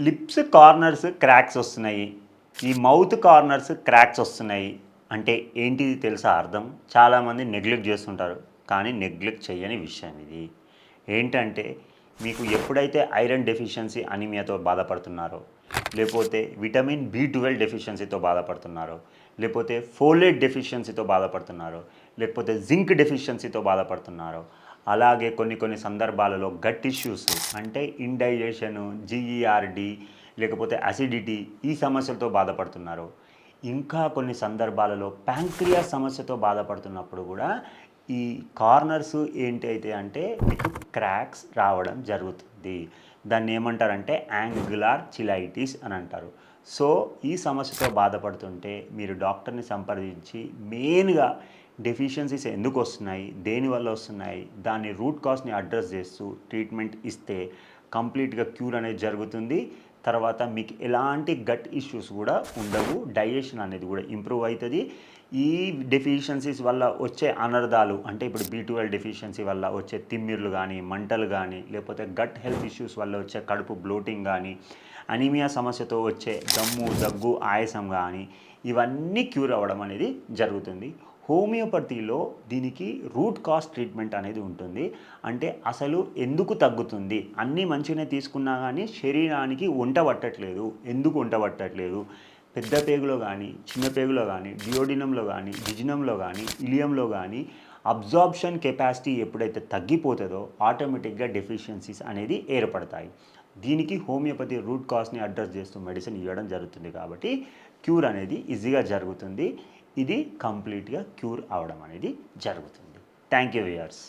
Lips corners cracks వస్తున్నాయి. ఈ mouth corners cracks వస్తున్నాయి. అంటే ఏంటిది తెలుసా అర్థం? చాలామంది నెగ్లెక్ట్ చేస్తుంటారు. కానీ నెగ్లెక్ట్ చేయని విషయం ఇది. ఏంటంటే మీకు ఎప్పుడైతే ఐరన్ డెఫిషియన్సీ అనీమియాతో బాధపడుతున్నారో, లేకపోతే విటమిన్ బి12 డెఫిషియన్సీతో బాధపడుతున్నారో, లేకపోతే ఫోలేట్ డెఫిషియన్సీతో బాధపడుతున్నారో, లేకపోతే జింక్ డెఫిషియన్సీతో బాధపడుతున్నారో, అలాగే కొన్ని సందర్భాలలో గట్ ఇష్యూస్ అంటే ఇండైజెషను, జీఈఆర్డి లేకపోతే అసిడిటీ ఈ సమస్యలతో బాధపడుతున్నారు. ఇంకా కొన్ని సందర్భాలలో ప్యాంక్రియాస్ సమస్యతో బాధపడుతున్నప్పుడు కూడా ఈ కార్నర్స్ ఏంటైతే అంటే మీకు క్రాక్స్ రావడం జరుగుతుంది. దాన్ని ఏమంటారంటే యాంగులార్ చిలైటిస్ అని అంటారు. సో ఈ సమస్యతో బాధపడుతుంటే మీరు డాక్టర్ని సంప్రదించి మెయిన్గా డెఫిషియన్సీస్ ఎందుకు వస్తున్నాయి, దేనివల్ల వస్తున్నాయి, దాని రూట్ కాజ్ని అడ్రస్ చేస్తూ ట్రీట్మెంట్ ఇస్తే కంప్లీట్గా క్యూర్ అనేది జరుగుతుంది. తర్వాత మీకు ఎలాంటి గట్ ఇష్యూస్ కూడా ఉండవు. డైజెషన్ అనేది కూడా ఇంప్రూవ్ అవుతుంది. ఈ డెఫిషియన్సీస్ వల్ల వచ్చే అనర్థాలు అంటే ఇప్పుడు బి12 డెఫిషియన్సీ వల్ల వచ్చే తిమ్మిర్లు కానీ, మంటలు కానీ, లేకపోతే గట్ హెల్త్ ఇష్యూస్ వల్ల వచ్చే కడుపు బ్లోటింగ్ కానీ, అనీమియా సమస్యతో వచ్చే దమ్ము, దగ్గు, ఆయాసం కానీ ఇవన్నీ క్యూర్ అవ్వడం అనేది జరుగుతుంది. హోమియోపతిలో దీనికి రూట్ కాజ్ ట్రీట్మెంట్ అనేది ఉంటుంది. అంటే అసలు ఎందుకు తగ్గుతుంది, అన్నీ మంచిగానే తీసుకున్నా కానీ శరీరానికి వంట పట్టట్లేదు, ఎందుకు వంట పట్టట్లేదు, పెద్ద పేగులో కానీ, చిన్న పేగులో కానీ, డియోడినంలో కానీ, డిజినంలో కానీ, ఇలియంలో కానీ అబ్జార్ప్షన్ కెపాసిటీ ఎప్పుడైతే తగ్గిపోతుందో ఆటోమేటిక్గా డెఫిషియన్సీస్ అనేది ఏర్పడతాయి. దీనికి హోమియోపతి రూట్ కాజ్ని అడ్రస్ చేస్తూ మెడిసిన్ ఇవ్వడం జరుగుతుంది. కాబట్టి క్యూర్ అనేది ఈజీగా జరుగుతుంది. ఇది కంప్లీట్గా క్యూర్ అవడం అనేది జరుగుతుంది. Thank you viewers.